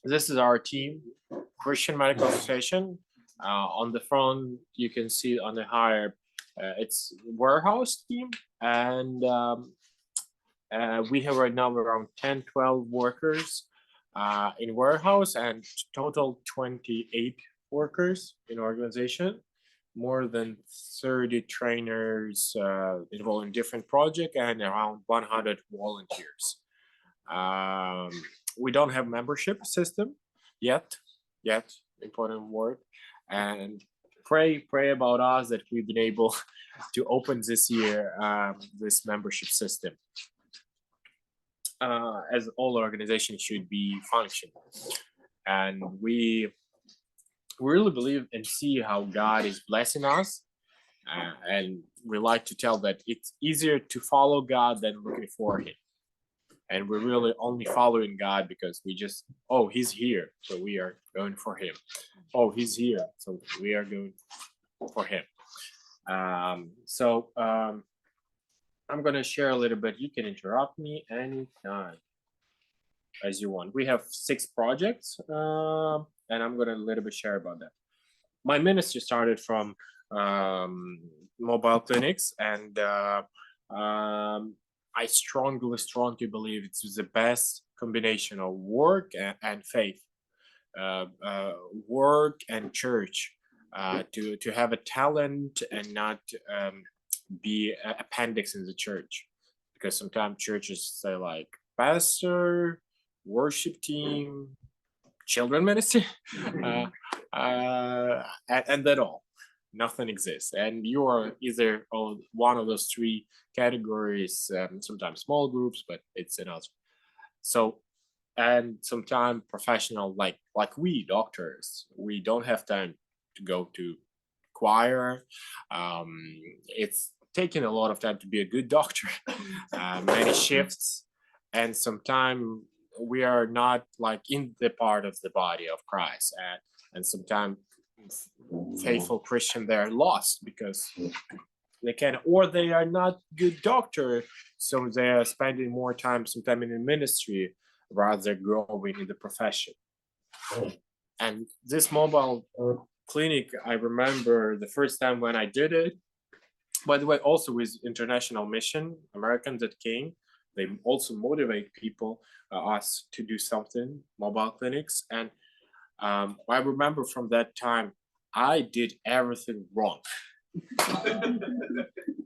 This is our team, Christian Medical Association. On the front, you can see on the higher, it's warehouse team, and we have right now around 10-12 workers in warehouse, and total 28 workers in organization. More than 30 trainers involved in different projects, and around 100 volunteers. We don't have membership system yet, important word, and pray about us that we've been able to open this year this membership system, as all organizations should be functional. And we really believe and see how God is blessing us, and we like to tell that it's easier to follow God than looking for him. And we're really only following God because we just, oh, he's here, so we are going for him. Oh, he's here, so we are going for him. I'm going to share a little bit. You can interrupt me anytime as you want. We have 6 projects, and I'm going to a little bit share about that. My ministry started from mobile clinics, and I strongly believe it's the best combination of work and faith, work and church, to have a talent and not be an appendix in the church, because sometimes churches say like pastor, worship team, children ministry, and that all. Nothing exists, and you are either one of those 3 categories, sometimes small groups, but it's another. So, and sometimes professional, like we doctors, we don't have time to go to choir. It's taking a lot of time to be a good doctor, many shifts, and sometimes we are not like in the part of the body of Christ, and sometimes faithful Christian, they're lost because they can, or they are not good doctor, so they are spending more time sometimes in the ministry rather than growing in the profession. And this mobile clinic, I remember the first time when I did it, by the way, also with international mission, Americans that came, they also motivate people, us to do something, mobile clinics. And I remember from that time, I did everything wrong.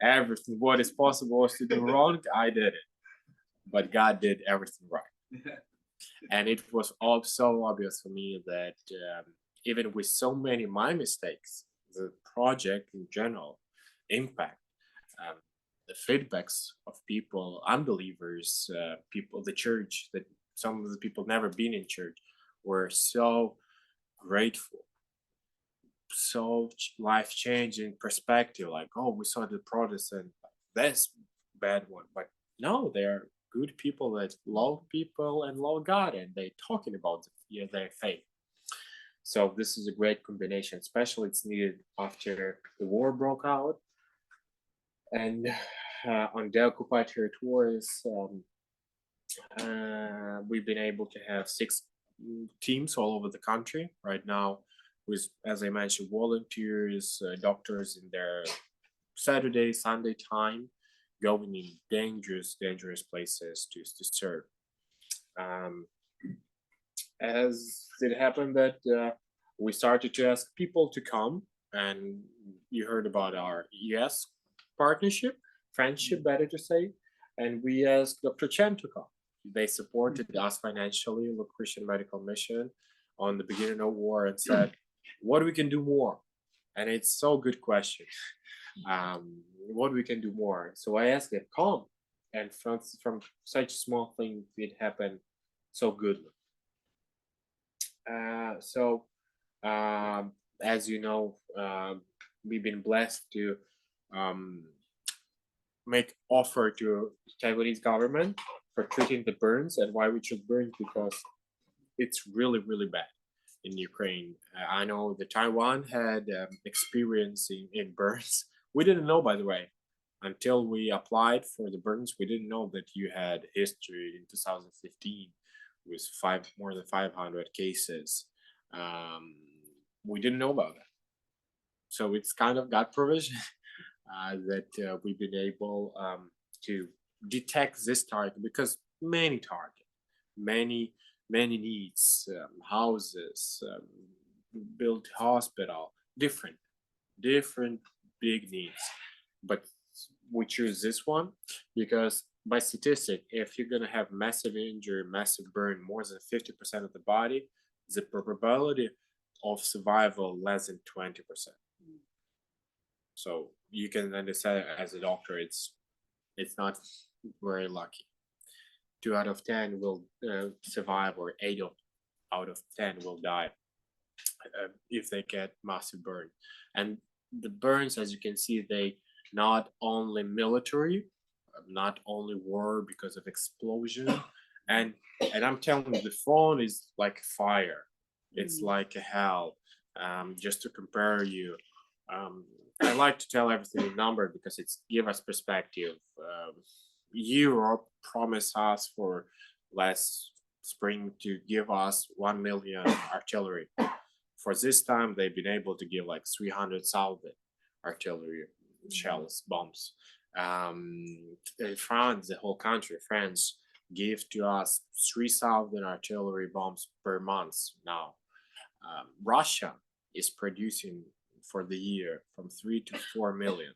Everything what is possible was to do wrong, I did it. But God did everything right. And it was all so obvious for me that even with so many my mistakes, the project in general impact, the feedbacks of people, unbelievers, people, the church, that some of the people never been in church, were so grateful, so life-changing perspective, like, oh, we saw the Protestant, that's bad one, but no, they're good people that love people and love God, and they're talking about their faith. So this is a great combination, especially it's needed after the war broke out, and on the occupied territories, we've been able to have 6 teams all over the country right now, with, as I mentioned, volunteers, doctors in their Saturday, Sunday time, going in dangerous places to serve. As it happened that we started to ask people to come, and you heard about our ES partnership, friendship, better to say, and we asked Dr. Chen to come. They supported us financially, the Christian Medical Mission, on the beginning of war, and said, what we can do more? And it's so good question. What we can do more? So I asked them, come. And from such small thing, it happened so goodly. As you know, we've been blessed to make offer to Taiwanese government for treating the burns. And why we should burn? Because it's really, really bad in Ukraine. I know that Taiwan had experience in burns. We didn't know, by the way, until we applied for the burns. We didn't know that you had history in 2015 with more than 500 cases. We didn't know about that. So it's kind of God provision that we've been able to detect this target, because many targets, many needs, houses, build hospital, different big needs. But we choose this one because by statistic, if you're gonna have massive injury, massive burn, more than 50% of the body, the probability of survival less than 20%. So you can understand as a doctor, it's not very lucky. 2 out of 10 will survive, or 8 out of 10 will die if they get massive burn. And the burns, as you can see, they not only military, not only war because of explosion, and I'm telling you, the phone is like fire. It's like a hell. Just to compare you, I like to tell everything in number because it's give us perspective. Europe promised us for last spring to give us 1 million artillery. For this time, they've been able to give like 300,000 artillery shells, bombs. France, the whole country, France, gave to us 3,000 artillery bombs per month now. Russia is producing for the year from 3 to 4 million.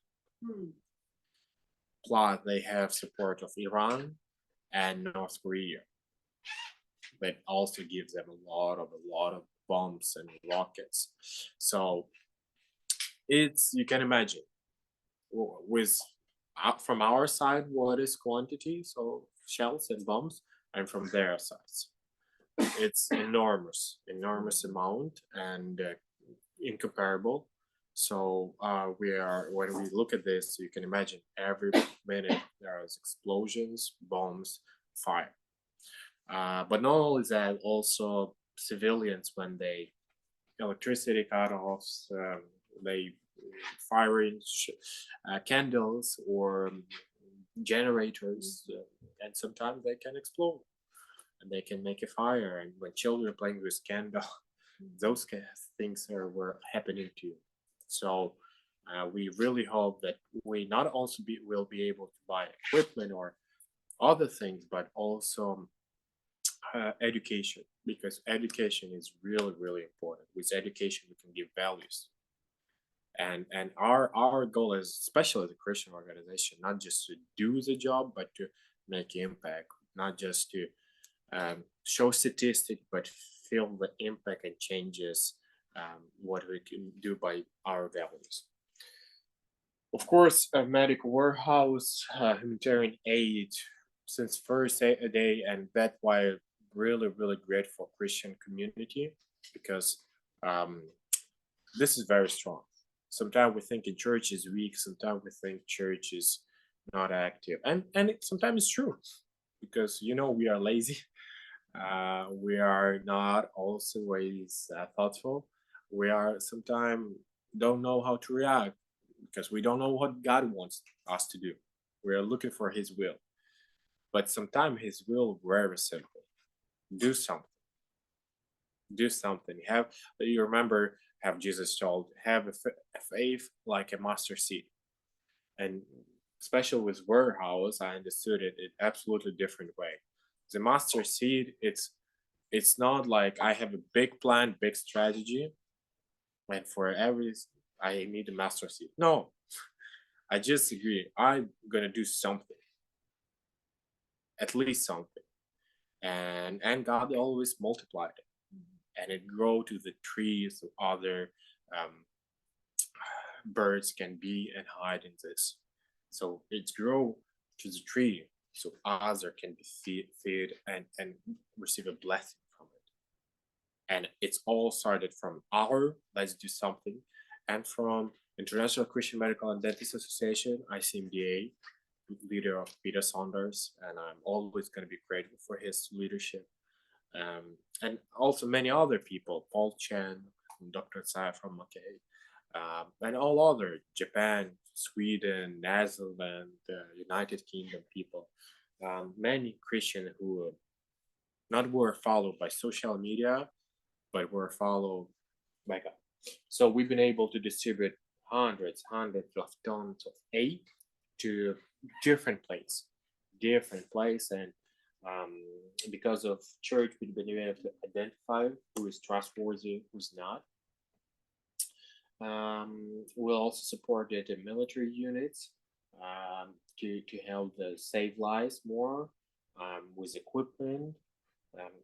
Plus, they have support of Iran and North Korea. That also gives them a lot of bombs and rockets. So it's, you can imagine, with from our side what is quantity, so shells and bombs, and from their sides it's enormous amount and incomparable. So when we look at this, you can imagine every minute there is explosions, bombs, fire. But not only that, also civilians, when they electricity cut-offs, they firing candles or generators, and sometimes they can explode and they can make a fire. And when children are playing with candle, those kind of things were happening too. So we really hope that we not also will be able to buy equipment or other things, but also education, because education is really important. With education, we can give values. And our goal is, especially as a Christian organization, not just to do the job, but to make impact, not just to show statistics, but feel the impact and changes what we can do by our values. Of course, a medical warehouse, humanitarian aid since first day, and that's why I'm really grateful Christian community, because this is very strong. Sometimes we think the church is weak, sometimes we think church is not active, and sometimes it's true, because we are lazy. We are not always thoughtful. We are sometimes don't know how to react because we don't know what God wants us to do. We are looking for His will, but sometimes His will very simple: do something. Do something. You remember, have Jesus told, have a faith like a mustard seed, and especially with warehouse, I understood it in absolutely different way. The mustard seed, it's not like I have a big plan, big strategy, and for every I need a mustard seed. No, I just agree. I'm gonna do something, at least something, and God always multiplied it, and it grow to the trees. So other birds can be and hide in this. So it grow to the tree, so other can be fed and receive a blessing from it. And it's all started from our let's do something, and from International Christian Medical and Dentist Association, ICMDA, leader of Peter Saunders, and I'm always going to be grateful for his leadership. And also many other people, Paul Chen, Dr. Tsai from Mackay, and all other, Japan, Sweden, Netherlands, United Kingdom people, many Christian who Not we're followed by social media, but we're followed by God. So we've been able to distribute hundreds of tons of aid to different places, and because of church, we've been able to identify who is trustworthy, who's not. We'll also support the military units to help save lives more with equipment,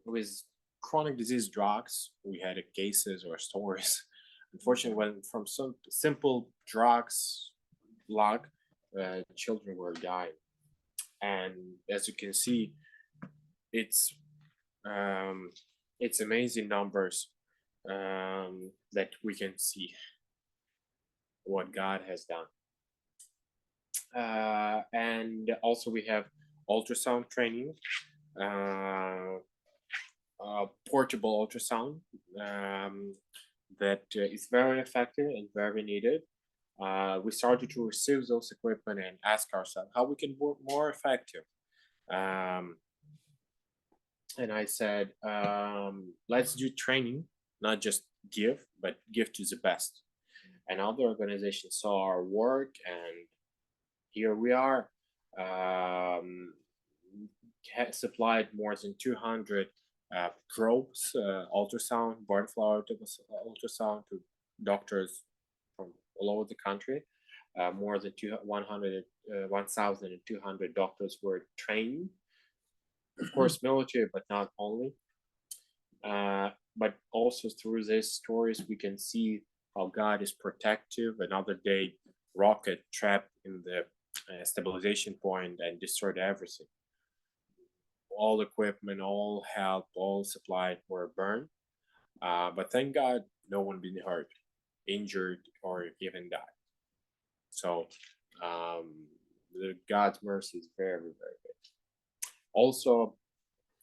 with chronic disease drugs. We had cases or stories, unfortunately, when from some simple drugs luck, children were dying. And as you can see, it's amazing numbers that we can see what God has done. And also we have ultrasound training, portable ultrasound that is very effective and very needed. We started to receive those equipment and ask ourselves how we can work more effective. And I said, let's do training, not just give, but give to the best. And other organizations saw our work, and here we are. Supplied more than 200 probes, ultrasound, butterfly ultrasound to doctors from all over the country. More than 1,200 doctors were trained. Of course, military, but not only. But also through these stories, we can see how God is protective. Another day, rocket trapped in the stabilization point and destroyed everything. All equipment, all help, all supply were burned. But thank God, no one been hurt, injured, or even died. So God's mercy is very, very big. Also,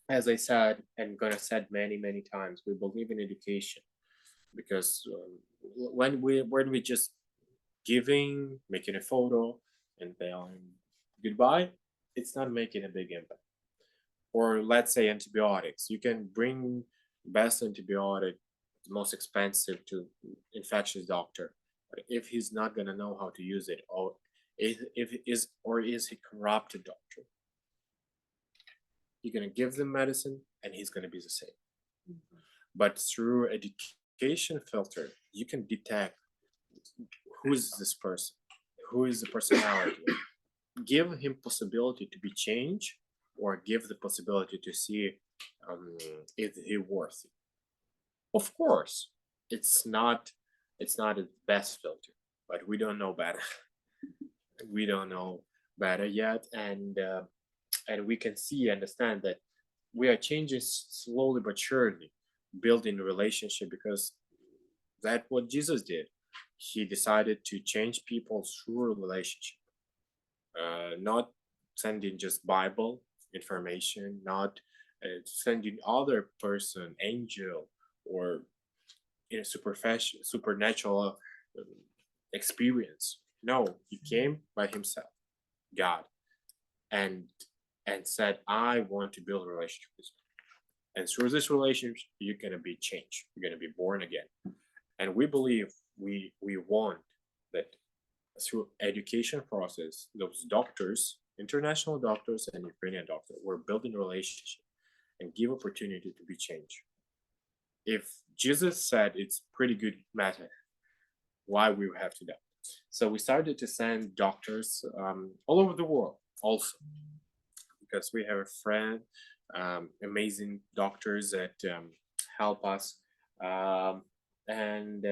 as I said, and gonna said many times, we believe in education, because when we just giving, making a photo, and saying goodbye, it's not making a big impact. Or let's say antibiotics, you can bring best antibiotic, the most expensive, to infectious doctor, but if he's not gonna know how to use it, or is he corrupted doctor, you're gonna give them medicine and he's gonna be the same. Mm-hmm. But through education filter, you can detect who is this person, who is the personality, give him possibility to be changed, or give the possibility to see if he worthy. Of course, it's not a best filter, but we don't know better. We don't know better yet, and we can understand that we are changing slowly but surely, building a relationship, because that's what Jesus did. He decided to change people through a relationship, not sending just Bible information, not sending other person, angel, or supernatural experience. No, he came by himself, God, and said, I want to build a relationship with you. And through this relationship, you're going to be changed. You're going to be born again. And we believe we want that through education process, those doctors, international doctors and Ukrainian doctors, we're building a relationship and give opportunity to be changed. If Jesus said it's pretty good matter, why we have to die? So we started to send doctors all over the world also, because we have a friend, amazing doctors that help us, and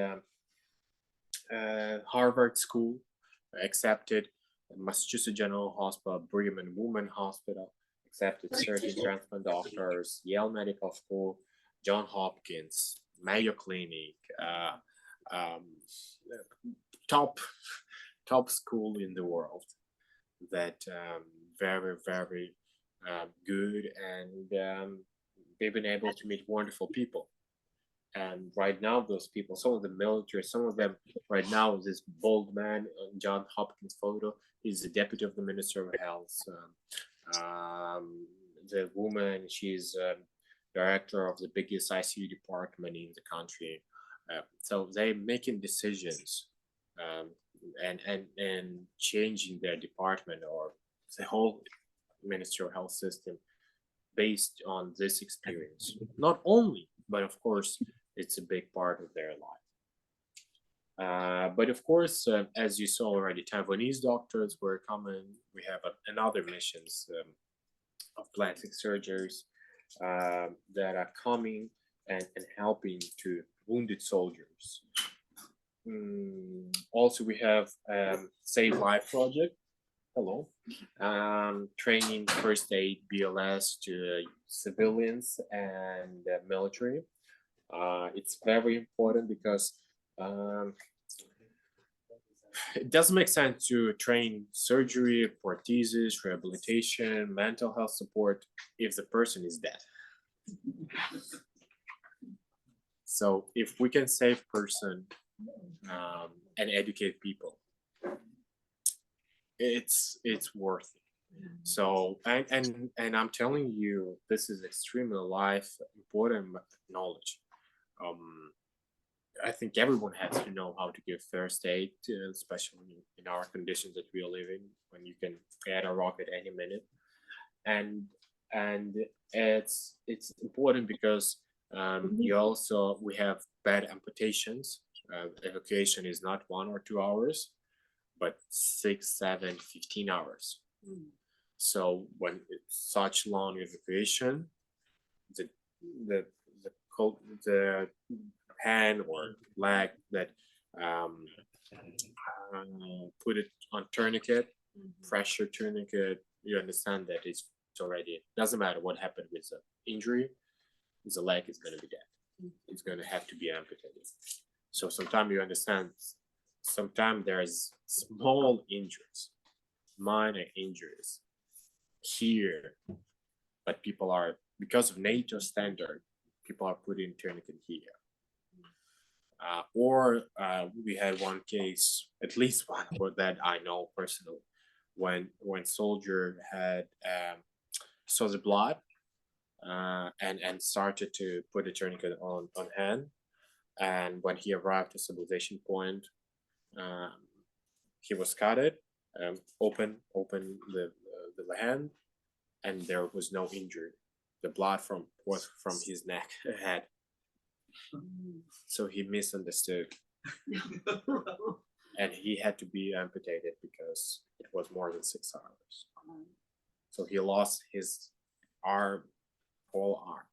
Harvard School accepted, Massachusetts General Hospital, Brigham and Women Hospital accepted certain transplant doctors, Yale Medical School, Johns Hopkins, Mayo Clinic, top school in the world, that very, very good, and they've been able to meet wonderful people. And right now, those people, some of the military, some of them right now, this bold man, John Hopkins photo, is the deputy of the Minister of Health. The woman, she's director of the biggest ICU department in the country. So they're making decisions and changing their department or the whole Ministry of Health system based on this experience. Not only, but of course, it's a big part of their life. But of course, as you saw already, Taiwanese doctors were coming. We have another missions of plastic surgeons that are coming and helping to wounded soldiers. Also, we have Save Life Project. Hello. Training first aid, BLS to civilians and military. It's very important because it doesn't make sense to train surgery, prosthesis, rehabilitation, mental health support if the person is dead. So if we can save person and educate people, it's worth it. So and I'm telling you, this is extremely important knowledge. I think everyone has to know how to give first aid, especially in our conditions that we are living, when you can get a rocket any minute. And it's important because we have bad amputations. Evacuation is not 1 or 2 hours, but 6, 7, 15 hours. So when it's such long evacuation, the hand or leg that put it on tourniquet, pressure tourniquet, you understand that it's already, doesn't matter what happened with the injury, the leg is going to be dead. It's going to have to be amputated. So sometimes you understand, sometimes there's small injuries, minor injuries here, but people are, because of NATO standard, people are putting tourniquet here. We had one case, at least one that I know personally, when soldier had saw the blood and started to put a tourniquet on hand, and when he arrived to stabilization point, he was cutted, open the hand, and there was no injury. The blood was from his neck ahead. So he misunderstood, and he had to be amputated because it was more than 6 hours. So he lost his whole arm,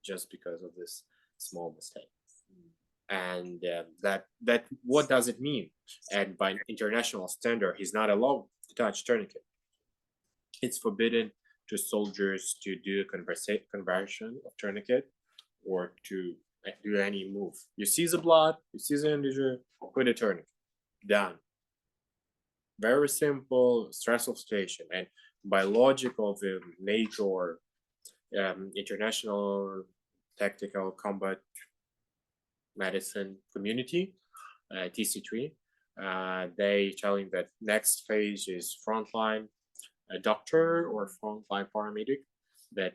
just because of this small mistake. And that what does it mean? And by international standard, he's not allowed to touch tourniquet. It's forbidden to soldiers to do a conversion of tourniquet or to do any move. You see the blood, you see the injury, put a tourniquet. Done. Very simple, stressful situation. And by logic of the NATO or international tactical combat medicine community, TC3, they telling that next phase is frontline doctor or frontline paramedic that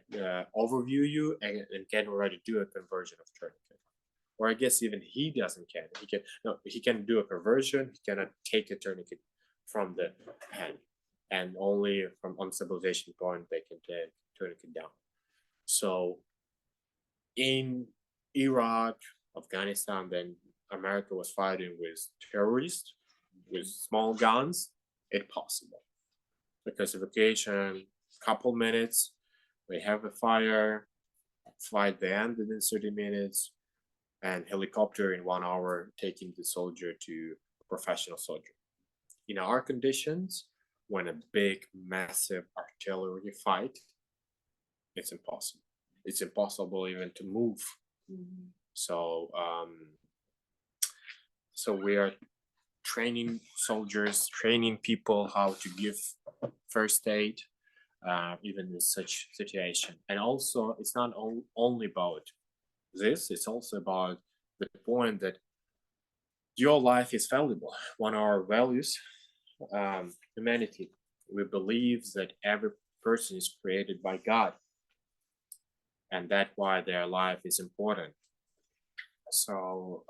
overview you and can already do a conversion of tourniquet. Or I guess even he can do a conversion. He cannot take a tourniquet from the hand, and only from on stabilization point they can take tourniquet down. So in Iraq, Afghanistan, then America was fighting with terrorists with small guns. It's possible because evacuation, couple minutes, they have a fire, flight they ended in 30 minutes, and helicopter in 1 hour taking the soldier to a professional soldier. In our conditions, when a big, massive artillery fight, it's impossible. It's impossible even to move. So we are training soldiers, training people how to give first aid, even in such situation. And also, it's not only about this, it's also about the point that your life is valuable. One of our values, humanity, we believe that every person is created by God. and that's why their life is important. So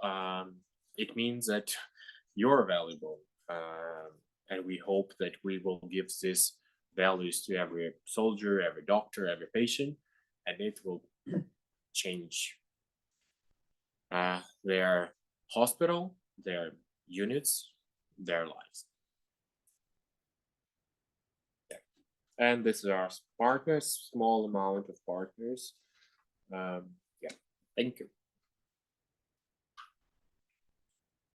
it means that you're valuable, and we hope that we will give these values to every soldier, every doctor, every patient, and it will change their hospital, their units, their lives. And this is our partners, small amount of partners. Yeah, thank you.